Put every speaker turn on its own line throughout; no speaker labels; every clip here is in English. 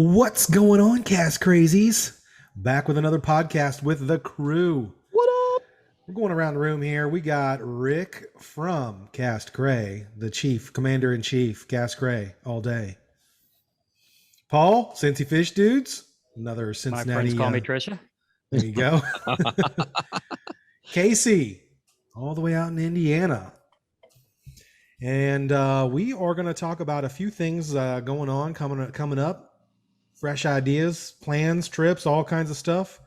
What's going on, Cast Crazies? Back with another podcast with the crew.
What up?
We're going around the room here. We got Rick from Cast Cray, the chief, commander-in-chief, Cast Cray, all day. Paul, Cincy Fish Dudes, another Cincinnati.
My friends call me Trisha.
There you go. Casey, all the way out in Indiana. And we are going to talk about a few things going on, coming up. Fresh ideas, plans, trips, all kinds of stuff.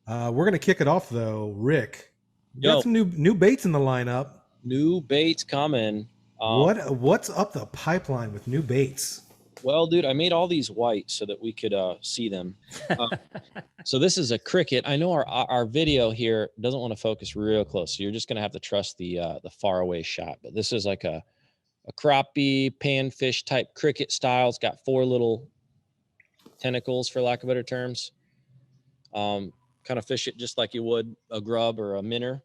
We're going to kick it off, though. Rick, you got some new baits in the lineup.
New baits coming.
What's up the pipeline with new baits?
Well, dude, I made all these white so that we could see them. So this is a cricket. I know our video here doesn't want to focus real close, so you're just going to have to trust the far away shot. But this is like a crappie, panfish type cricket style. It's got four little tentacles, for lack of better terms. Kind of fish it just like you would a grub or a minnow.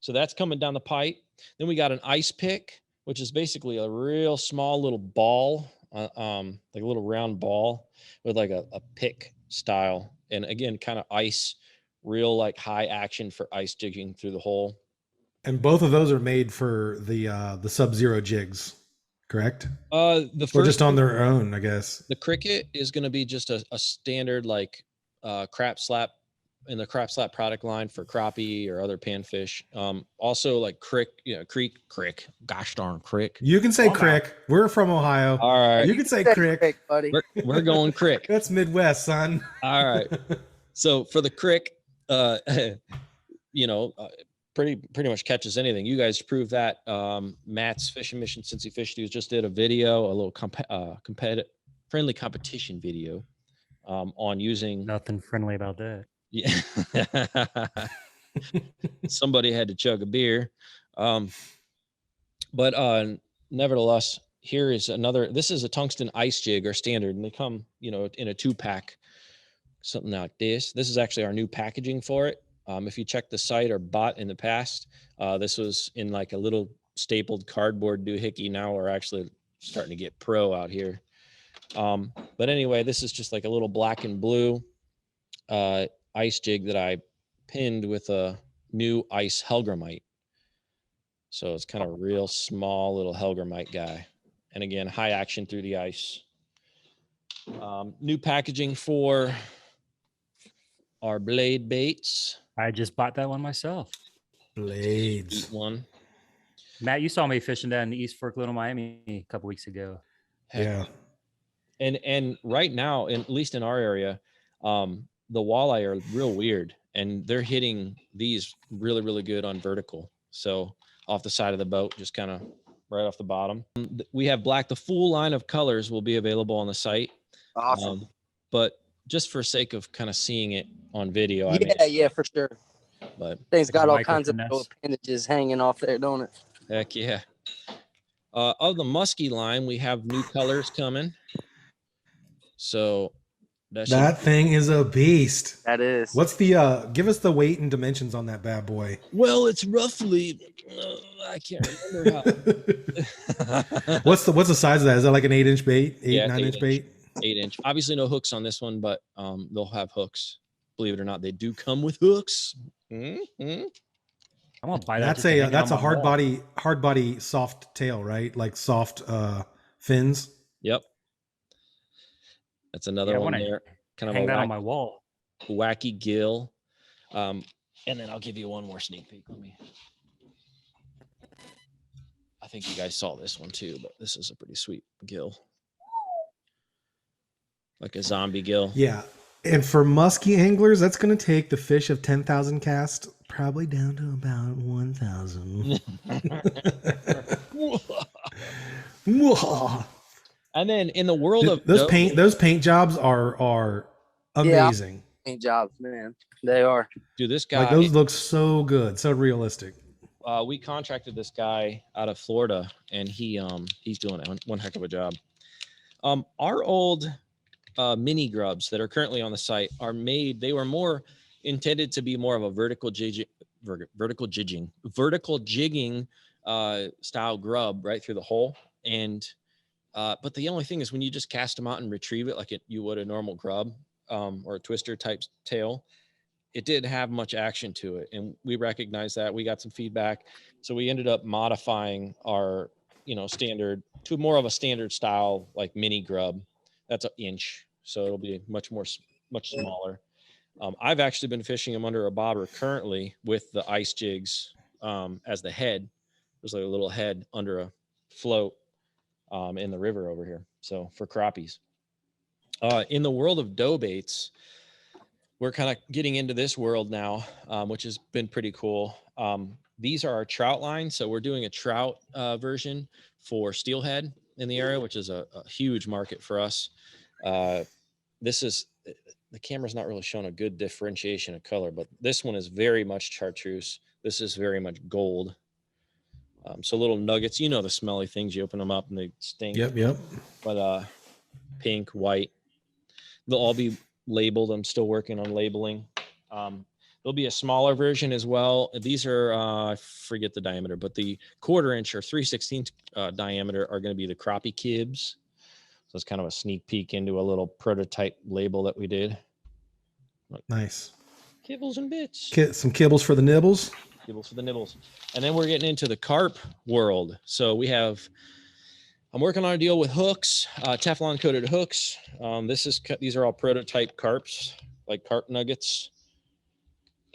So that's coming down the pipe. Then we got an ice pick, which is basically a real small little ball, like a little round ball with like a pick style. And again, kind of ice, real like high action for ice jigging through the hole.
And both of those are made for the Sub-Zero jigs, correct?
Or
just on their own, I guess.
The cricket is going to be just a standard like crap slap in the crap slap product line for crappie or other panfish. Also like creek, gosh darn crick.
You can say crick. We're from Ohio.
All right.
You can say crick,
buddy.
We're going crick.
That's Midwest, son.
All right. So for the crick, pretty much catches anything. You guys proved that. Matt's Fishing Mission Cincy Fish Dudes just did a video, a little friendly competition video on using.
Nothing friendly about that.
Yeah. Somebody had to chug a beer. But nevertheless, here is another. This is a tungsten ice jig or standard, and they come, in a 2-pack, something like this. This is actually our new packaging for it. If you check the site or bought in the past, this was in like a little stapled cardboard doohickey. Now we're actually starting to get pro out here. But anyway, this is just like a little black and blue ice jig that I pinned with a new ice Helgramite. So it's kind of a real small little Helgramite guy. And again, high action through the ice. New packaging for our blade baits.
I just bought that one myself.
Blades.
Eat one.
Matt, you saw me fishing down in the East Fork, Little Miami a couple weeks ago.
Yeah.
And right now, at least in our area, the walleye are real weird, and they're hitting these really, really good on vertical. So off the side of the boat, just kind of right off the bottom. We have black. The full line of colors will be available on the site.
Awesome.
But just for sake of kind of seeing it on video.
Yeah, for sure.
But
thing's got all kinds of little appendages hanging off there, don't it?
Heck yeah. Of the musky line, we have new colors coming. So
that thing is a beast.
That is.
What's the give us the weight and dimensions on that bad boy?
Well, it's roughly I can't remember how.
What's the size of that? Is that like an 8-inch bait? 9-inch bait?
8-inch. Obviously no hooks on this one, but they'll have hooks. Believe it or not, they do come with hooks. Mm-hmm.
I'm gonna buy that.
That's a hard body soft tail, right? Like soft fins.
Yep. That's another one there. Kind of
hang that on my wall.
Wacky gill. And then I'll give you one more sneak peek. I think you guys saw this one too, but this is a pretty sweet gill. Like a zombie gill.
Yeah. And for musky anglers, that's going to take the fish of 10,000 cast probably down to about 1,000.
And then in the world of
those paint jobs are amazing.
Yeah, paint jobs, man. They are.
Dude, this guy.
Like those look so good, so realistic.
We contracted this guy out of Florida, and he's doing one heck of a job. Our old mini grubs that are currently on the site are made. They were more intended to be more of a vertical jigging style grub right through the hole. And But the only thing is when you just cast them out and retrieve it like you would a normal grub or a twister type tail, it didn't have much action to it. And we recognized that. We got some feedback. So we ended up modifying our, standard to more of a standard style, like mini grub. That's an inch. So it'll be much smaller. I've actually been fishing them under a bobber currently with the ice jigs as the head. There's like a little head under a float in the river over here. So for crappies. In the world of dough baits, we're kind of getting into this world now, which has been pretty cool. These are our trout lines. So we're doing a trout version for Steelhead in the area, which is a huge market for us. This is, the camera's not really showing a good differentiation of color, but this one is very much chartreuse. This is very much gold. So little nuggets, the smelly things, you open them up and they stink.
Yep.
But pink, white, they'll all be labeled. I'm still working on labeling. There'll be a smaller version as well. These are, I forget the diameter, but the 1/4 inch or 3/16 diameter are going to be the Crappie Cubes. So it's kind of a sneak peek into a little prototype label that we did.
Nice.
Kibbles and bits.
Some kibbles for the nibbles.
Kibbles for the nibbles. And then we're getting into the carp world. So I'm working on a deal with hooks, Teflon coated hooks. These are all prototype carps, like carp nuggets.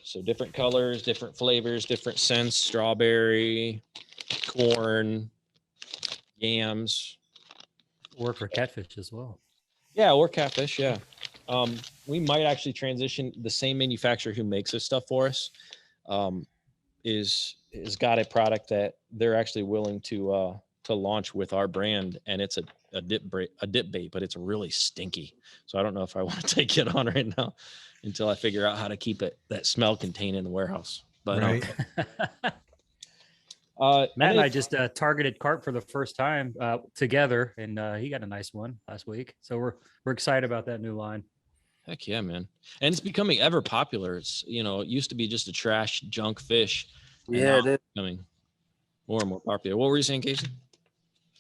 So different colors, different flavors, different scents, strawberry, corn, yams.
Or for catfish as well.
Yeah, or catfish, yeah. We might actually transition. The same manufacturer who makes this stuff for us is got a product that they're actually willing to launch with our brand, and it's a dip bait, but it's really stinky. So I don't know if I want to take it on right now until I figure out how to keep that smell contained in the warehouse. But
Right.
Matt and I just targeted carp for the first time together, and he got a nice one last week. So we're excited about that new line.
Heck yeah, man. And it's becoming ever popular. It's, it used to be just a trash junk fish. And
Yeah,
now
it is.
it's becoming more and more popular. What were you saying, Casey?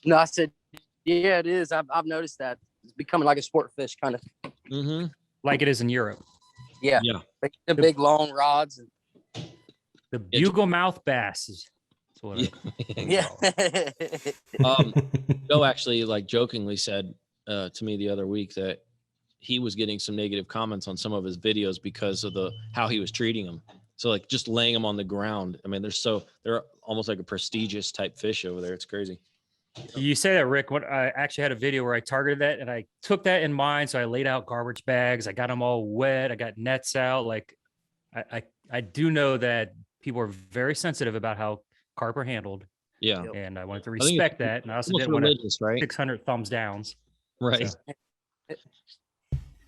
No, I said, yeah, it is. I've noticed that it's becoming like a sport fish kind of.
Mm-hmm.
Like it is in Europe.
Yeah.
Yeah.
Like the big long rods. And,
The bugle mouth bass is what
yeah.
Joe actually jokingly said to me the other week that he was getting some negative comments on some of his videos because of how he was treating them. So just laying them on the ground. I mean, they're almost like a prestigious type fish over there. It's crazy.
You say that, Rick. I actually had a video where I targeted that, and I took that in mind. So I laid out garbage bags. I got them all wet. I got nets out. I do know that people are very sensitive about how carp are handled.
Yeah.
And I wanted to respect that. And I also didn't want
right?
600 thumbs downs.
Right.
So.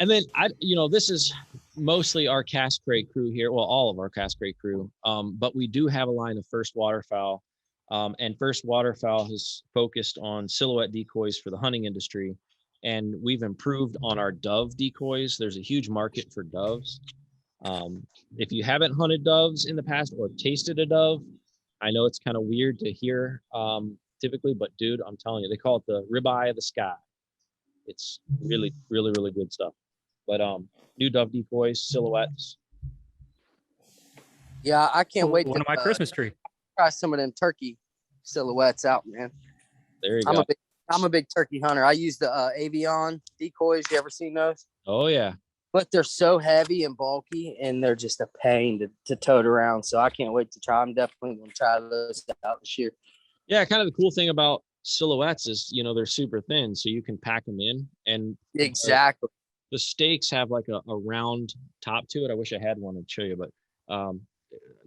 And then this is mostly our Cast Cray crew here. Well, all of our Cast Cray crew. But we do have a line of First Waterfowl. And First Waterfowl has focused on silhouette decoys for the hunting industry. And we've improved on our dove decoys. There's a huge market for doves. If you haven't hunted doves in the past or tasted a dove, I know it's kind of weird to hear typically, but dude, I'm telling you, they call it the ribeye of the sky. It's really, really, really good stuff. But new dove decoys, silhouettes.
Yeah, I can't wait
One
to
of my Christmas tree.
try some of them turkey silhouettes out, man.
There you go.
I'm a big turkey hunter. I use the Avion decoys. You ever seen those?
Oh yeah.
But they're so heavy and bulky, and they're just a pain to tote around. So I can't wait to try. I'm definitely going to try those out this year.
Yeah, kind of the cool thing about silhouettes is, they're super thin, so you can pack them in. And
Exactly.
the stakes have like a round top to it. I wish I had one to show you, but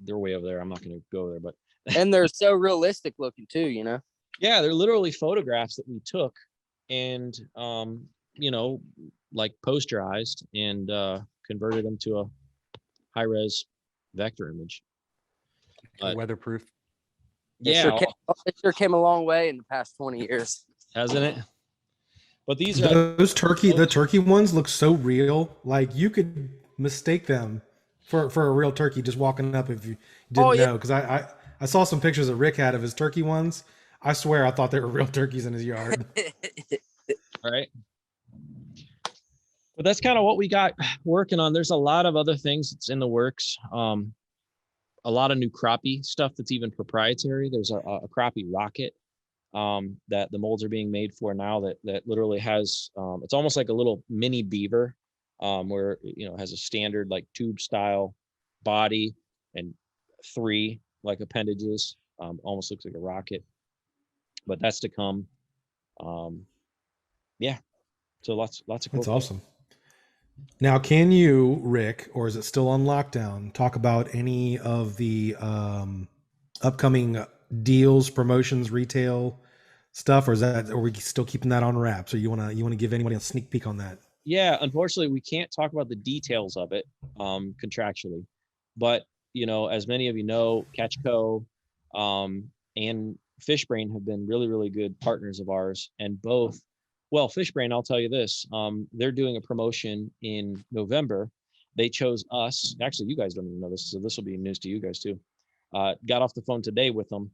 they're way over there. I'm not going to go there, but
And they're so realistic looking too,
yeah, they're literally photographs that we took and posterized and converted them to a high-res vector image.
Weatherproof.
Yeah,
It sure came a long way in the past 20 years.
hasn't it? But these are
the turkey ones look so real. Like you could mistake them for a real turkey just walking up if you didn't know. Because I saw some pictures that Rick had of his turkey ones. I swear I thought they were real turkeys in his yard.
Right. But that's kind of what we got working on. There's a lot of other things that's in the works. A lot of new crappie stuff that's even proprietary. There's a crappie rocket that the molds are being made for now that literally has, it's almost like a little mini beaver, where, it has a standard like tube style body and 3 like appendages, almost looks like a rocket, but that's to come. Yeah. So lots of cool.
That's awesome. Now, can you, Rick, or is it still on lockdown, talk about any of the upcoming deals, promotions, retail stuff, or are we still keeping that on wraps? Or you wanna give anybody a sneak peek on that?
Yeah, unfortunately, we can't talk about the details of it contractually, but as many of you know, Catch Co and FISHBRAIN have been really, really good partners of ours, and both. Well, FISHBRAIN, I'll tell you this, they're doing a promotion in November. They chose us. Actually, you guys don't even know this, so this will be news to you guys too. Got off the phone today with them,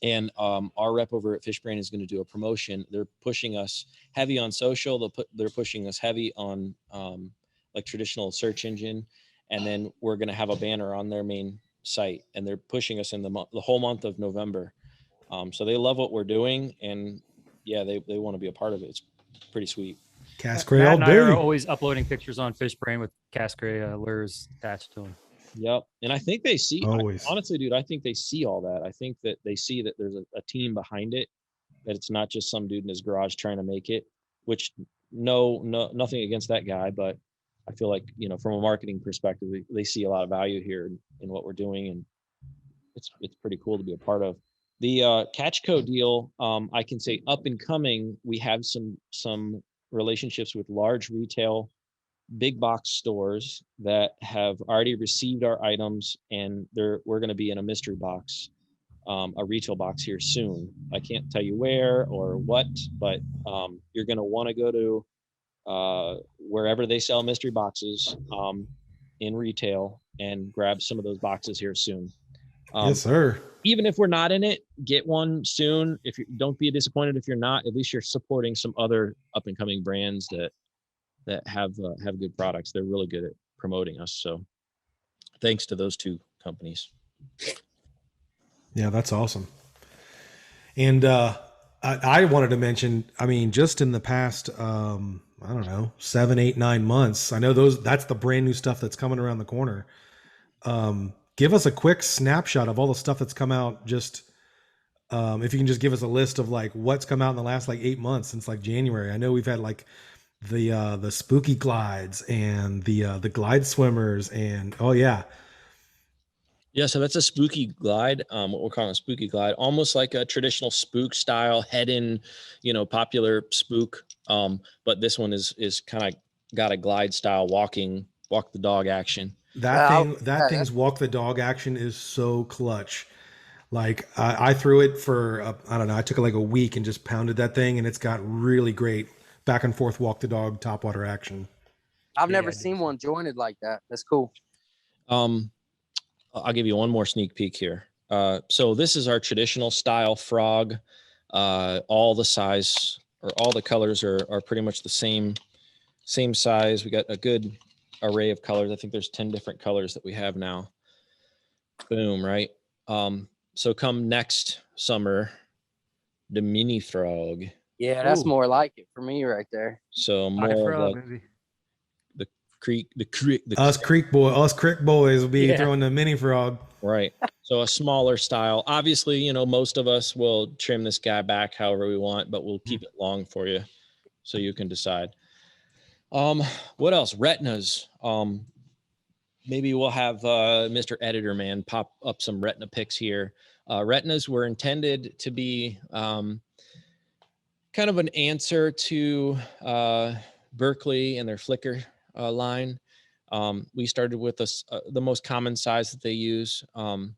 and our rep over at FISHBRAIN is going to do a promotion. They're pushing us heavy on social. They're pushing us heavy on like traditional search engine, and then we're going to have a banner on their main site, and they're pushing us in the whole month of November. So they love what we're doing, and yeah, they want to be a part of it. It's pretty sweet.
Cast Cray
Matt
all
and I are
day.
always uploading pictures on FISHBRAIN with Cast Cray lures attached to them.
Yep. And I think they see,
Always.
honestly, dude, I think they see all that. I think that they see that there's a team behind it, that it's not just some dude in his garage trying to make it, which nothing against that guy, but I feel like, from a marketing perspective, they see a lot of value here in what we're doing, and it's pretty cool to be a part of. The Catch Co deal, I can say up and coming, we have some relationships with large retail big box stores that have already received our items, and we're going to be in a mystery box, a retail box here soon. I can't tell you where or what, but you're going to want to go to wherever they sell mystery boxes in retail and grab some of those boxes here soon.
Yes, sir.
Even if we're not in it, get one soon. If you don't be disappointed if you're not, at least you're supporting some other up and coming brands that have good products. They're really good at promoting us. So thanks to those 2 companies.
Yeah, that's awesome. And I wanted to mention, just in the past, I don't know, 7, 8, 9 months, I know that's the brand new stuff that's coming around the corner. Give us a quick snapshot of all the stuff that's come out. Just if you can just give us a list of like what's come out in the last like 8 months since like January. I know we've had like the spooky glides and the glide swimmers, and
Yeah, so that's a spooky glide. What we're calling a spooky glide, almost like a traditional spook style head in, popular spook. But this one is kind of got a glide style walk the dog action.
That thing's walk the dog action is so clutch. Like I threw it for I don't know, I took like a week and just pounded that thing, and it's got really great back and forth walk the dog topwater action.
I've never seen one jointed like that. That's cool.
I'll give you one more sneak peek here. So this is our traditional style frog. All the size or all the colors are pretty much the same size. We got a good array of colors. I think there's 10 different colors that we have now. Boom, right? So come next summer, the mini frog.
Yeah, that's more like it for me right there.
So more
Frog,
like
maybe.
Us creek boys will be throwing the mini frog.
Right. So a smaller style. Obviously, most of us will trim this guy back however we want, but we'll keep it long for you so you can decide. What else? Retinas. Maybe we'll have Mr. Editor Man pop up some retina pics here. Retinas were intended to be kind of an answer to Berkeley and their Flickr line. We started with the most common size that they use, or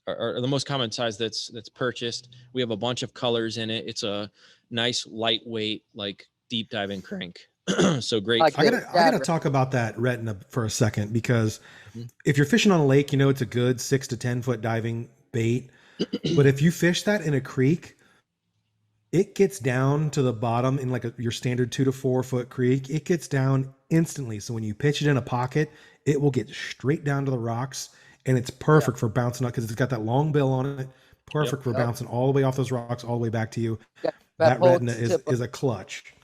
the most common size that's purchased. We have a bunch of colors in it. It's a nice, lightweight, like deep diving crank. So great.
Like
I gotta talk about that Retina for a second, because if you're fishing on a lake, it's a good 6 to 10 foot diving bait. But if you fish that in a creek, it gets down to the bottom in like your standard 2 to 4 foot creek. It gets down instantly. So when you pitch it in a pocket, it will get straight down to the rocks, and it's perfect for bouncing up because it's got that long bill on it. Perfect for bouncing all the way off those rocks, all the way back to you. That retina is a clutch.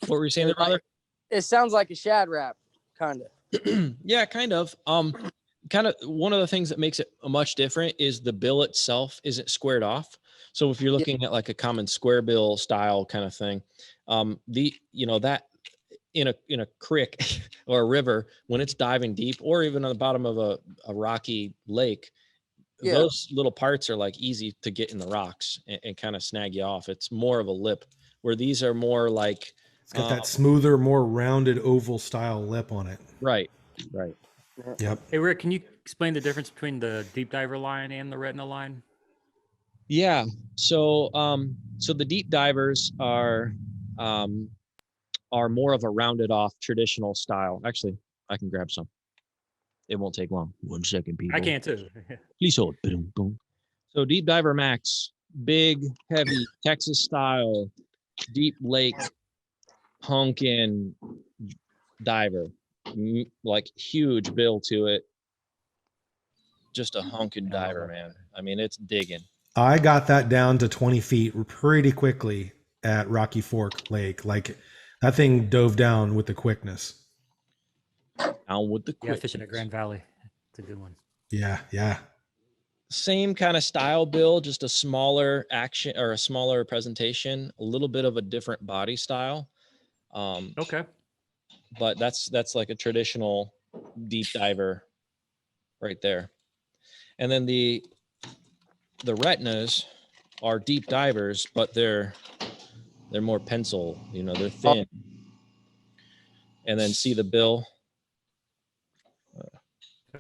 What were you saying there, brother?
It sounds like a shad wrap, kind of.
Yeah, kind of. Kind of one of the things that makes it much different is the bill itself isn't squared off. So if you're looking at like a common square bill style kind of thing, that in a creek or a river, when it's diving deep, or even on the bottom of a rocky lake, those little parts are like easy to get in the rocks and kind of snag you off. It's more of a lip, where these are more like,
it's got that smoother, more rounded oval style lip on it.
Right.
Yep.
Hey, Rick, can you explain the difference between the deep diver line and the Retina line?
Yeah. So the deep divers are more of a rounded off traditional style. Actually, I can grab some. It won't take long. 1 second, people.
I can too.
Please hold. Boom, boom. So Deep Diver Max, big, heavy, Texas style, deep lake, honkin' diver, like huge bill to it. Just a honkin' diver, man. I mean, it's digging.
I got that down to 20 feet pretty quickly at Rocky Fork Lake. Like that thing dove down with the quickness.
Down with the quick.
Yeah, fishing at Grand Valley. It's a good one.
Yeah.
Same kind of style bill, just a smaller action or a smaller presentation, a little bit of a different body style.
Okay.
But that's like a traditional deep diver right there. And then the Retinas are deep divers, but they're more pencil, they're thin. And then see the bill.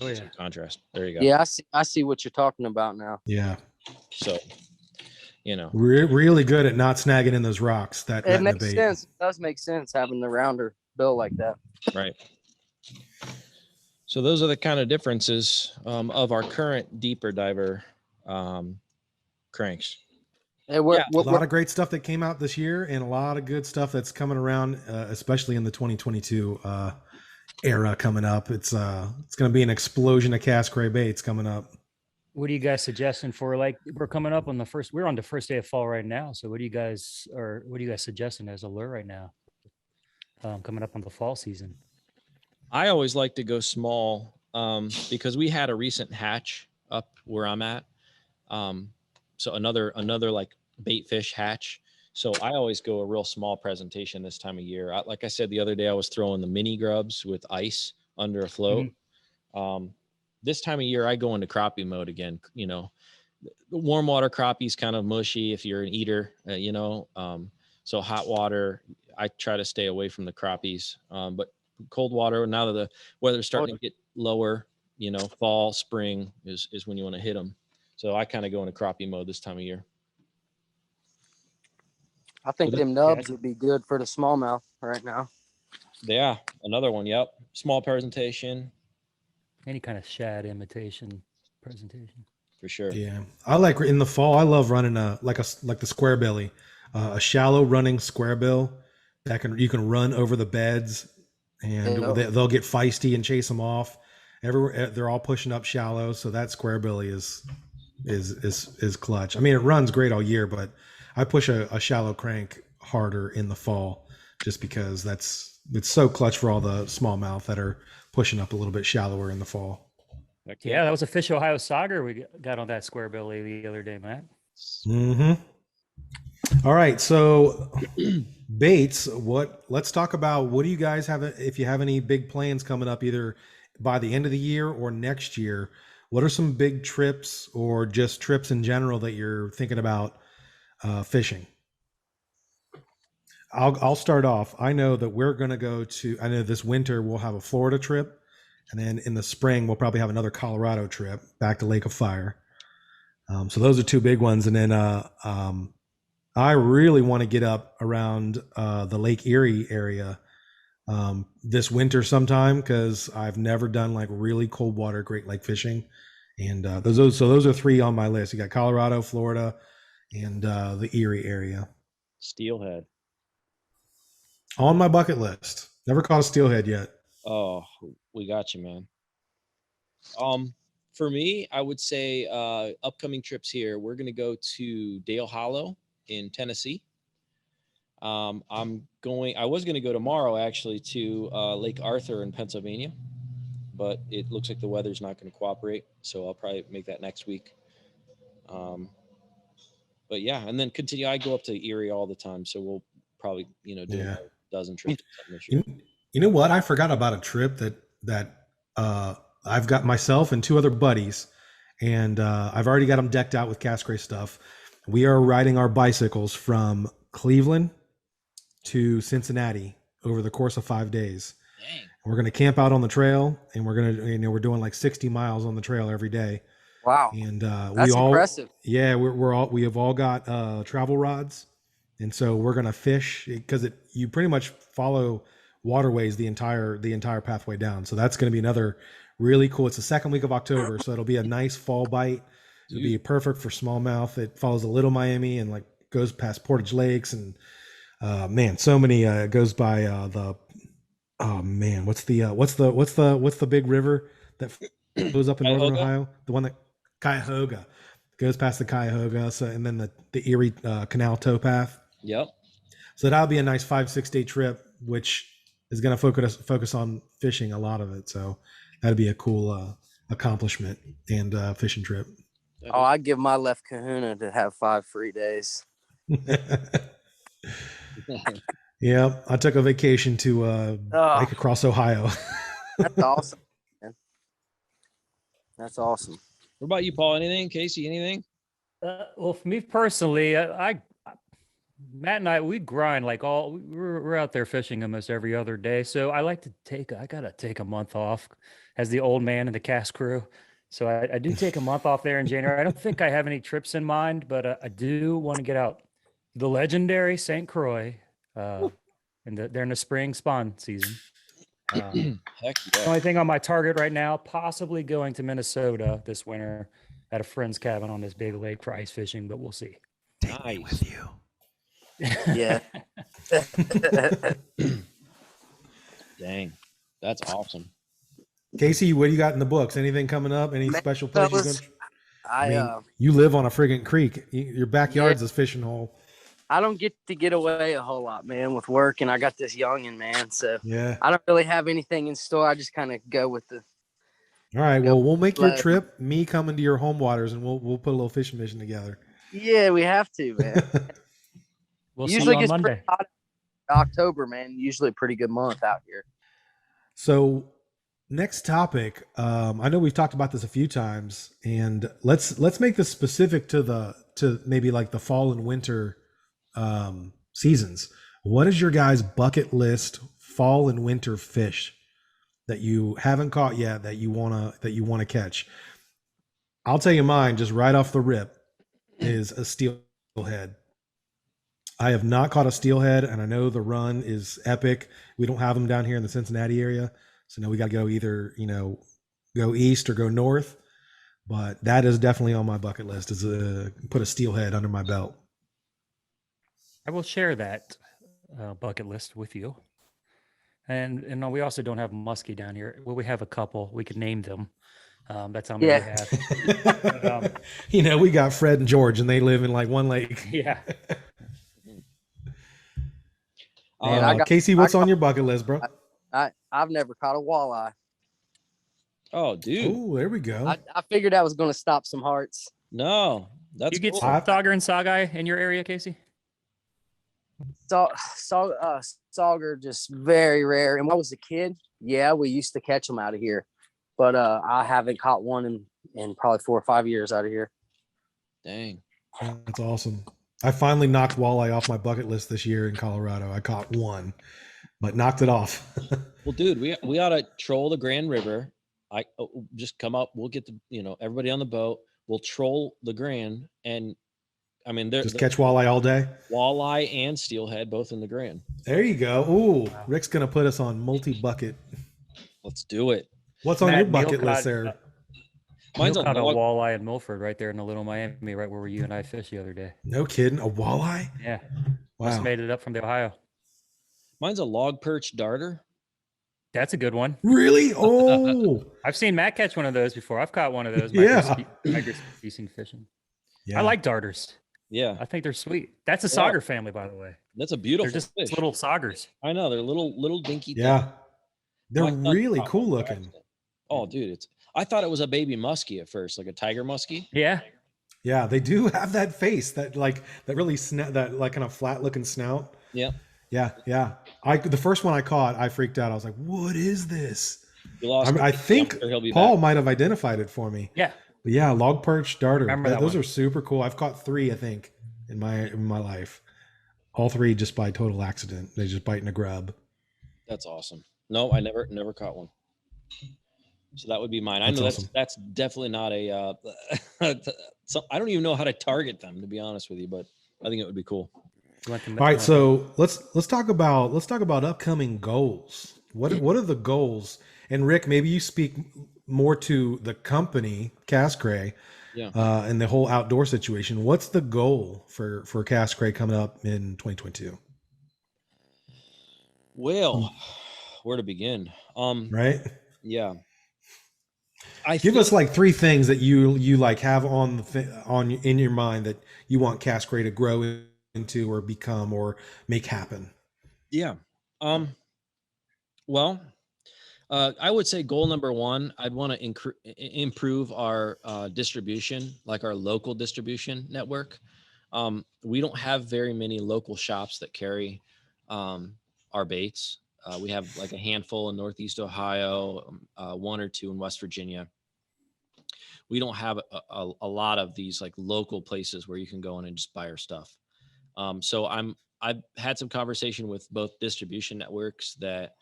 Oh yeah.
Contrast. There you go.
Yeah, I see what you're talking about now.
Yeah.
So,
really good at not snagging in those rocks.
It makes sense. It does make sense having the rounder bill like that.
Right. So those are the kind of differences of our current deeper diver cranks.
A lot of great stuff that came out this year, and a lot of good stuff that's coming around, especially in the 2022 era coming up. It's going to be an explosion of Cast Cray baits coming up.
What are you guys suggesting for, like, we're coming up on we're on the first day of fall right now. So what are you guys suggesting as a lure right now? Coming up on the fall season.
I always like to go small because we had a recent hatch up where I'm at. So another like bait fish hatch. So I always go a real small presentation this time of year. Like I said, the other day I was throwing the mini grubs with ice under a float. Mm-hmm. This time of year I go into crappie mode again. The warm water crappie's kind of mushy if you're an eater, so hot water, I try to stay away from the crappies. But cold water, now that the weather's starting to get lower, fall, spring is when you want to hit them. So I kind of go into crappie mode this time of year.
I think them nubs would be good for the smallmouth right now.
Yeah, another one. Yep, small presentation.
Any kind of shad imitation presentation.
For sure.
Yeah, I like in the fall. I love running like the square belly, a shallow running square bill that you can run over the beds, and they'll get feisty and chase them off. Everywhere they're all pushing up shallow, so that square belly is clutch. I mean, it runs great all year, but I push a shallow crank harder in the fall just because it's so clutch for all the smallmouth that are pushing up a little bit shallower in the fall.
Yeah, that was a Fish Ohio Sauger we got on that square belly the other day, Matt.
Mm-hmm. All right, so baits. Let's talk about what do you guys have? If you have any big plans coming up, either by the end of the year or next year, what are some big trips or just trips in general that you're thinking about fishing? I'll start off. I know that we're going to go to, I know this winter we'll have a Florida trip, and then in the spring we'll probably have another Colorado trip back to Lake of Fire. So those are two big ones. And then I really want to get up around the Lake Erie area this winter sometime, because I've never done like really cold water Great Lake fishing. And those are three on my list. You got Colorado, Florida, and the Erie area.
Steelhead.
On my bucket list. Never caught a steelhead yet.
Oh, we got you, man. For me, I would say upcoming trips here. We're gonna go to Dale Hollow in Tennessee. I was gonna go tomorrow actually to Lake Arthur in Pennsylvania, but it looks like the weather's not going to cooperate, so I'll probably make that next week. But yeah, and then continue. I go up to Erie all the time, so we'll probably do a dozen trips this year.
You know what? I forgot about a trip that I've got myself and two other buddies, and I've already got them decked out with Cast Cray stuff. We are riding our bicycles from Cleveland to Cincinnati over the course of 5 days.
Dang.
We're going to camp out on the trail, and we're doing like 60 miles on the trail every day.
Wow.
And
That's impressive.
Yeah, we have all got travel rods, and so we're going to fish because you pretty much follow waterways the entire pathway down. So that's going to be another really cool. It's the second week of October, so it'll be a nice fall bite. It'll be perfect for smallmouth. It follows the Little Miami and like goes past Portage Lakes, and man, so many goes by the what's the big river that goes up in northern Ohio? The one that Cuyahoga goes past the Cuyahoga, and then the Erie Canal towpath.
Yep.
So that'll be a nice 5-6 day trip, which is going to focus on fishing a lot of it. So that'd be a cool accomplishment and fishing trip.
Oh, I'd give my left kahuna to have 5 free days.
Yeah, I took a vacation to hike across Ohio.
That's awesome, man. That's awesome.
What about you, Paul? Anything? Casey, anything?
Well, for me personally, Matt and I, we grind like we're out there fishing almost every other day. So I like to I gotta take a month off as the old man in the cast crew. So I do take a month off there in January. I don't think I have any trips in mind, but I do want to get out the legendary St. Croix. They're in the spring spawn season.
Heck yeah.
The only thing on my target right now, possibly going to Minnesota this winter at a friend's cabin on this big lake for ice fishing, but we'll see.
Take me with you.
Yeah.
Dang, that's awesome.
Casey, what do you got in the books? Anything coming up? Any special places? You live on a friggin' creek. Your backyard's a fishing hole.
I don't get to get away a whole lot, man, with work, and I got this youngin', man. So
yeah,
I don't really have anything in store. I just kind of go with the.
All right, well, we'll make your trip. Me coming to your home waters, and we'll put a little fishing mission together.
Yeah, we have to, man.
We'll
usually
see you on Monday.
Pretty hot in October, man. Usually a pretty good month out here.
So, next topic. I know we've talked about this a few times, and let's make this specific to maybe like the fall and winter seasons. What is your guys' bucket list fall and winter fish that you haven't caught yet that you wanna catch? I'll tell you mine just right off the rip is a steelhead. I have not caught a steelhead, and I know the run is epic. We don't have them down here in the Cincinnati area, so now we got to go either go east or go north. But that is definitely on my bucket list, is put a steelhead under my belt.
I will share that bucket list with you. And we also don't have muskie down here. Well, we have a couple. We could name them. That's how many we have. But,
we got Fred and George, and they live in like one lake.
Yeah.
Casey, what's on your bucket list, bro?
I've never caught a walleye.
Oh, dude.
Oh, there we go.
I figured I was going to stop some hearts.
No, that's
you get
cool.
sauger and sockeye in your area, Casey?
Sauger just very rare. And when I was a kid, yeah, we used to catch them out of here, but I haven't caught one in probably 4 or 5 years out of here.
Dang,
that's awesome. I finally knocked walleye off my bucket list this year in Colorado. I caught one, but knocked it off.
Well, dude, we ought to troll the Grand River. Just come up. We'll get everybody on the boat. We'll troll the Grand, and I mean,
just catch walleye all day.
Walleye and steelhead, both in the Grand.
There you go. Ooh, Rick's gonna put us on multi-bucket.
Let's do it.
What's on your bucket list there?
Mine's a
Caught a
log.
walleye in Milford right there in the Little Miami, right where you and I fished the other day.
No kidding. A walleye?
Yeah. Just
Wow.
made it up from the Ohio.
Mine's a log perch darter.
That's a good one.
Really? Oh,
I've seen Matt catch one of those before. I've caught one of those.
Yeah.
Micro species fishing.
yeah.
I like darters.
Yeah,
I think they're sweet. That's a
Yeah.
sauger family, by the way.
that's a beautiful
They're just
fish.
little saugers.
I know they're little dinky.
Yeah. They're
My son
really
caught
cool
one by
looking.
accident. Oh, dude, I thought it was a baby muskie at first, like a tiger muskie.
Yeah.
Yeah, they do have that face, that really that like kind of flat looking snout.
Yeah,
Yeah. The first one I caught, I freaked out. I was like, "What is this?"
you lost.
I
him.
think
I'm sure he'll be
Paul
back.
might have identified it for me.
Yeah.
But yeah, log perch darter.
Remember that
Those
one.
are super cool. I've caught 3, I think, in my life. All 3 just by total accident. They just bite in a grub.
That's awesome. No, I never caught one. So that would be mine. I
That's
know
awesome.
that's definitely not a. So I don't even know how to target them, to be honest with you, but I think it would be cool.
You want them-
All right, so let's talk about upcoming goals. What are the goals? And Rick, maybe you speak more to the company, Cast Cray,
Yeah.
and the whole outdoor situation. What's the goal for Cast Cray coming up in 2022?
Well, where to begin?
Right?
Yeah.
Give us like 3 things that you like have on in your mind that you want Cast Cray to grow into or become or make happen.
Yeah. Well, I would say goal number 1, I'd want to improve our distribution, like our local distribution network. We don't have very many local shops that carry our baits. We have like a handful in Northeast Ohio, 1 or 2 in West Virginia. We don't have a lot of these like local places where you can go in and just buy our stuff. So I've had some conversation with both distribution networks that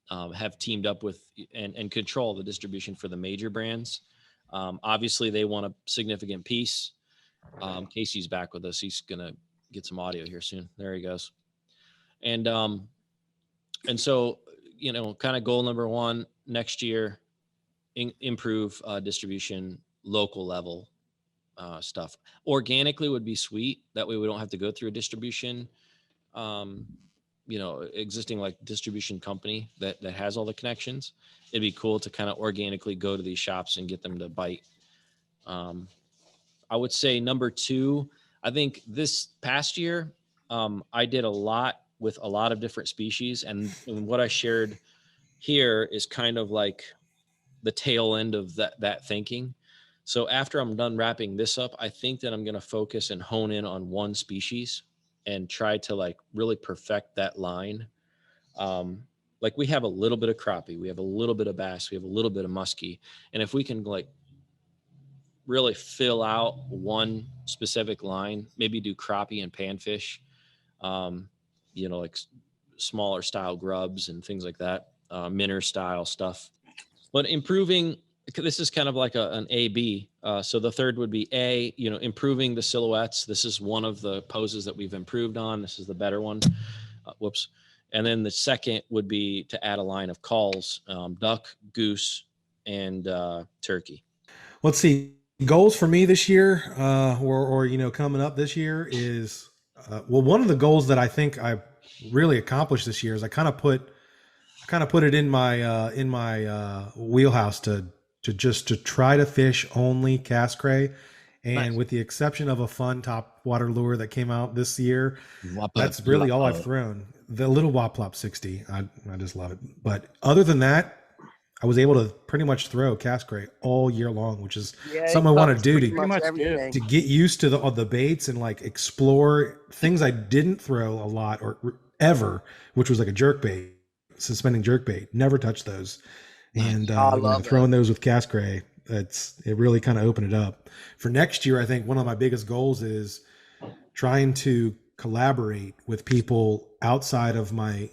have teamed up with and control the distribution for the major brands. Obviously, they want a significant piece. Casey's back with us. He's gonna get some audio here soon. There he goes. And so kind of goal number 1 next year, improve distribution, local level stuff. Organically would be sweet. That way we don't have to go through a distribution. Existing like distribution company that has all the connections. It'd be cool to kind of organically go to these shops and get them to bite. I would say number 2, I think this past year, I did a lot with a lot of different species, and what I shared here is kind of like the tail end of that thinking. So after I'm done wrapping this up, I think that I'm going to focus and hone in on one species and try to like really perfect that line. Like we have a little bit of crappie, we have a little bit of bass, we have a little bit of muskie. And if we can like really fill out one specific line, maybe do crappie and panfish, like smaller style grubs and things like that, minnow style stuff. But improving, this is kind of like an A-B. So the third would be A, improving the silhouettes. This is one of the poses that we've improved on. This is the better one. Whoops. And then the second would be to add a line of calls, duck, goose, and turkey.
Let's see. Goals for me this year, or coming up this year is, one of the goals that I think I really accomplished this year is I kind of put it in my wheelhouse to try to fish only Cast Cray, and
Nice.
with the exception of a fun top water lure that came out this year, that's really all I've thrown. The little Wop Plop 60, I just love it. But other than that, I was able to pretty much throw Cast Cray all year long, which is something I want to do
pretty much
much
everything.
to get used to the baits and like explore things I didn't throw a lot or ever, which was like a jerk bait, suspending jerk bait. Never touched those. And
I
when I'm
love
throwing those with Cast Cray, it really kind of opened it up. For next year, I think one of my biggest goals is trying to collaborate with people outside of my,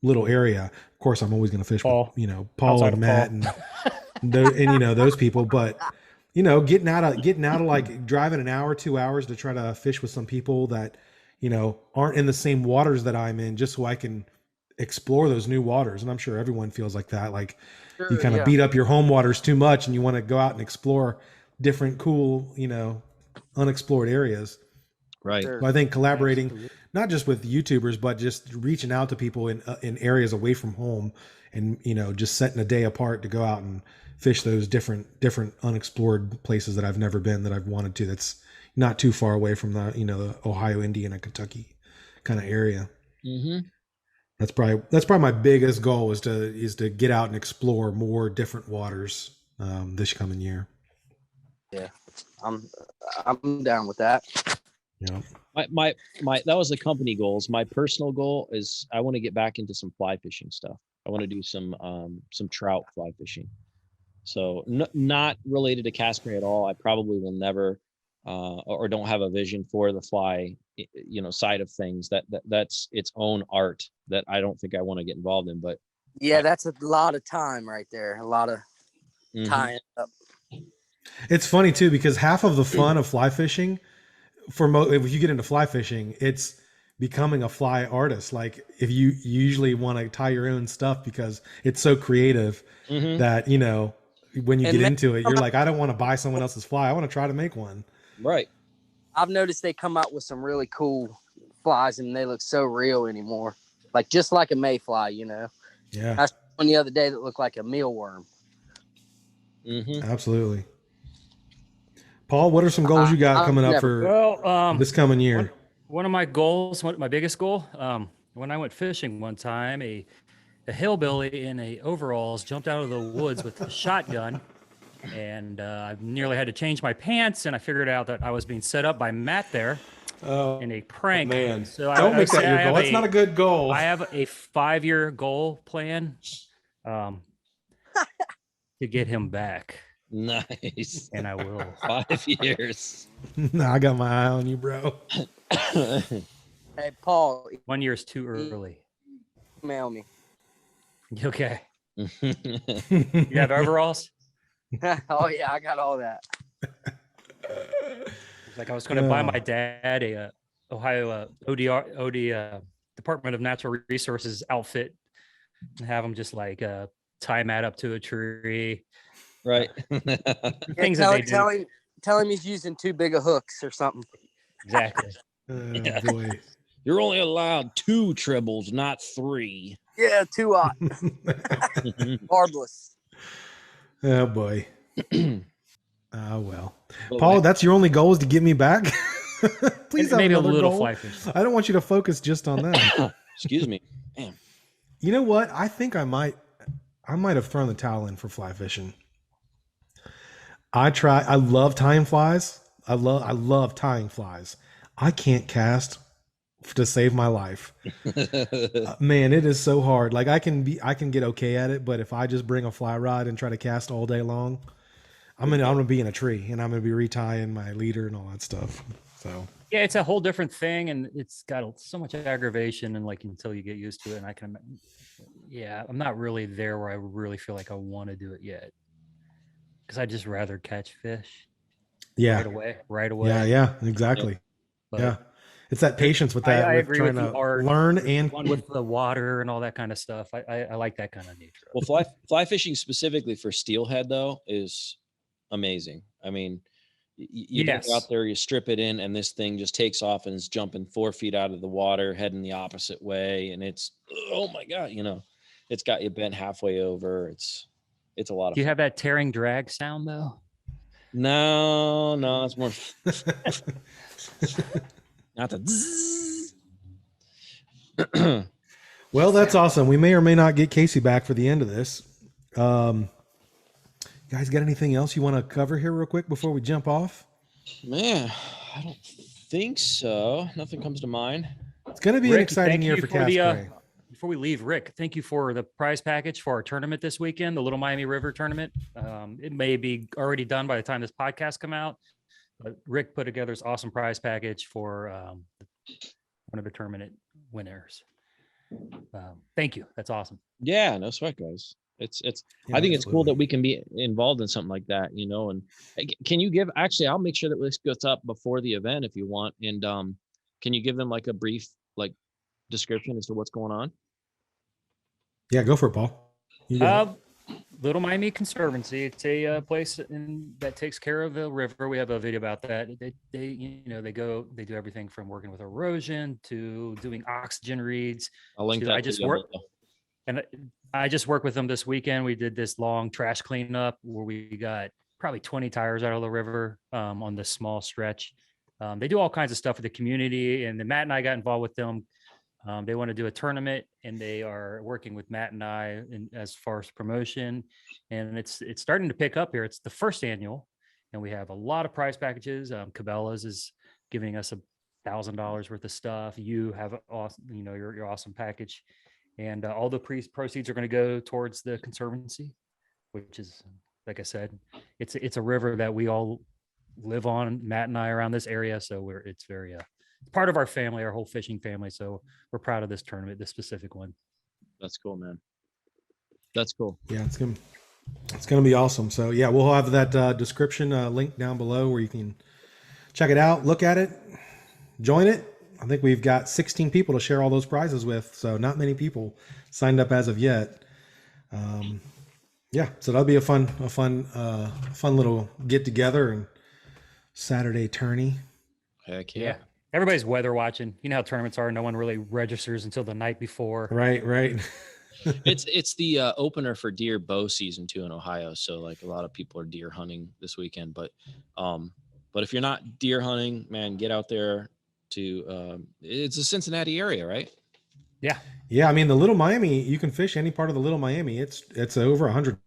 little area. Of course, I'm always going to fish
Paul.
with, Paul
Outside
and
of
Matt and those people, but getting out of like driving an hour, 2 hours to try to fish with some people that, aren't in the same waters that I'm in, just so I can explore those new waters. And I'm sure everyone feels like that. Like you
Sure,
kind of
yeah.
beat up your home waters too much and you want to go out and explore different cool, unexplored areas.
Right.
Sure.
So I think collaborating,
Absolutely.
not just with YouTubers, but just reaching out to people in areas away from home, and just setting a day apart to go out and fish those different unexplored places that I've never been, that I've wanted to. That's not too far away from the Ohio, Indiana, Kentucky kind of area.
Mm-hmm.
That's probably my biggest goal is to get out and explore more different waters this coming year.
Yeah, I'm down with that.
Yeah.
My that was the company goals. My personal goal is I want to get back into some fly fishing stuff. I want to do some trout fly fishing. So not related to Cast Cray at all. I probably will never or don't have a vision for the fly side of things. That's its own art that I don't think I want to get involved in. But
Yeah, that's a lot of time right there. A lot of
mhm.
tying up.
It's funny too, because half of the fun of fly fishing, if you get into fly fishing, it's becoming a fly artist. Like if you usually want to tie your own stuff because it's so creative
Mhm.
that when you
And
get into it, you're like, I don't want to buy someone else's fly. I want to try to make one.
Right.
I've noticed they come out with some really cool flies, and they look so real anymore. Like just like a mayfly,
Yeah,
I saw one the other day that looked like a mealworm.
Mm-hmm.
absolutely. Paul, what are some goals you got coming up for
Well,
this coming year?
one of my goals, my biggest goal, when I went fishing one time, a hillbilly in overalls jumped out of the woods with a shotgun, and I nearly had to change my pants. And I figured out that I was being set up by Matt there
Oh,
in a prank.
man.
So
Don't make that
say
your
I
goal.
have
That's not a good goal.
I have a 5-year goal plan to get him back,
Nice.
and I will.
5 years.
Nah, I got my eye on you, bro.
Hey, Paul,
1 year is too early.
email me.
Okay. You have overalls?
Oh yeah, I got all that.
Like I was going to buy my dad a Ohio OD Department of Natural Resources outfit and have him just like tie Matt up to a tree.
Right.
Things
tell,
that they do.
tell him he's using too big of hooks or something.
Exactly.
Yeah.
Boy.
You're only allowed 2 tribbles, not 3.
Yeah, too hot. Barbless.
Oh boy. Oh well.
But
Paul,
like-
that's your only goal is to get me back? Please have
Maybe a
another
little
goal.
fly fishing.
I don't want you to focus just on that.
excuse me. Damn.
You know what? I think I might have thrown the towel in for fly fishing. I love tying flies. I love tying flies. I can't cast to save my life. Man, it is so hard. Like I can get okay at it, but if I just bring a fly rod and try to cast all day long, I'm gonna be in a tree and I'm gonna be retying my leader and all that stuff. So
Yeah, it's a whole different thing, and it's got so much aggravation, and like until you get used to it, and I'm not really there where I really feel like I want to do it yet, because I just rather catch fish.
yeah,
right away.
yeah, exactly.
But
Yeah, it's that patience with that.
I
with
agree
trying
with the
to
art,
learn and
one with the water and all that kind of stuff. I like that kind of nature.
Well, fly fishing specifically for steelhead though is amazing. I mean, you get out there, you strip it in, and this thing just takes off and is jumping 4 feet out of the water, heading the opposite way, and it's oh my god, it's got you bent halfway over. It's a lot of.
Do you
fun.
have that tearing drag sound though?
No, it's more not the. Zzz.
well, that's awesome. We may or may not get Casey back for the end of this. Guys, got anything else you want to cover here real quick before we jump off?
Man, I don't think so. Nothing comes to mind.
It's going to be an
Rick,
exciting
thank
year
you
for
for
Cast
the,
Cray.
Before we leave, Rick, thank you for the prize package for our tournament this weekend, the Little Miami River tournament. It may be already done by the time this podcast come out, but Rick put together this awesome prize package for one of the tournament winners. Thank you. That's awesome.
Yeah, no sweat, guys. It's
Yeah,
I think it's cool that
absolutely.
we can be involved in something like that, and can you give, actually, I'll make sure that this goes up before the event if you want. And can you give them like a brief, like description as to what's going on?
Yeah, go for it, Paul. You got it.
Little Miami Conservancy. It's a place that takes care of the river. We have a video about that. They do everything from working with erosion to doing oxygen reads.
I'll link
to-
that.
I just
video
work-
below.
And I just worked with them this weekend. We did this long trash cleanup where we got probably 20 tires out of the river on this small stretch. They do all kinds of stuff for the community, and then Matt and I got involved with them. They want to do a tournament, and they are working with Matt and I as far as promotion. And it's starting to pick up here. It's the first annual, and we have a lot of prize packages. Cabela's is giving us $1,000 worth of stuff. You have awesome, your awesome package, and all the proceeds are going to go towards the conservancy, which is, like I said, it's a river that we all live on. Matt and I around this area, so it's very part of our family, our whole fishing family. So we're proud of this tournament, this specific one.
That's cool, man. That's cool.
Yeah, it's gonna be awesome. So yeah, we'll have that description link down below where you can check it out, look at it, join it. I think we've got 16 people to share all those prizes with, so not many people signed up as of yet. Yeah, so that'll be a fun little get together and Saturday tourney.
Heck
Yeah.
yeah.
Everybody's weather watching. You know how tournaments are. No one really registers until the night before.
Right.
It's the opener for deer bow season too in Ohio. So like a lot of people are deer hunting this weekend. But if you're not deer hunting, man, get out there to it's a Cincinnati area, right?
Yeah.
Yeah, I mean the Little Miami, you can fish any part of the Little Miami. It's over 100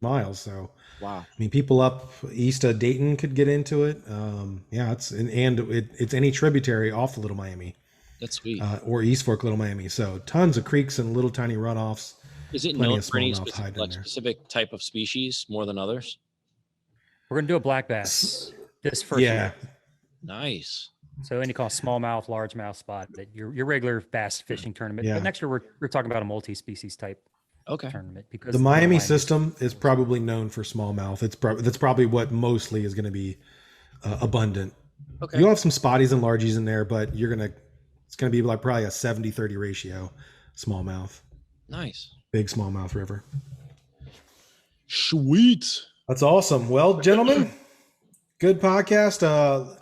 miles. So
Wow.
I mean, people up east of Dayton could get into it. Yeah, it's any tributary off the Little Miami.
That's sweet.
Or East Fork Little Miami. So tons of creeks and little tiny runoffs.
Is it
plenty
known
of
for any
smallmouth hide in there.
specific type of species more than others?
We're going to do a black bass this first
Yeah,
year.
Nice.
So any call smallmouth, largemouth spot, that your regular bass fishing tournament.
Yeah.
But next year we're talking about a multi-species type
Okay.
tournament because
the Miami system is probably known for smallmouth. That's probably what mostly is going to be abundant.
Okay.
You'll have some spotties and largies in there, but it's going to be like probably a 70-30 ratio smallmouth.
Nice.
Big smallmouth river.
Sweet.
That's awesome. Well, gentlemen, good podcast.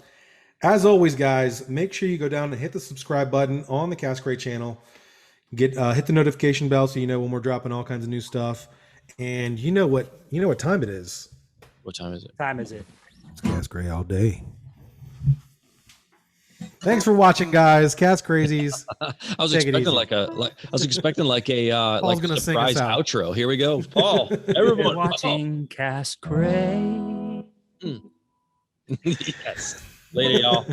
As always, guys, make sure you go down and hit the subscribe button on the Cast Cray channel. Hit the notification bell so you know when we're dropping all kinds of new stuff. And you know what time it is.
What time is it?
time is it?
It's Cast Cray all day. Thanks for watching, guys. Cast Crazies.
I was
Take it
expecting
easy.
a
Paul's gonna sing us
surprise
out.
outro. Here we go. Paul,
You're
everyone.
watching Cast Cray.
Yes. Later, y'all.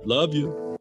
Love you.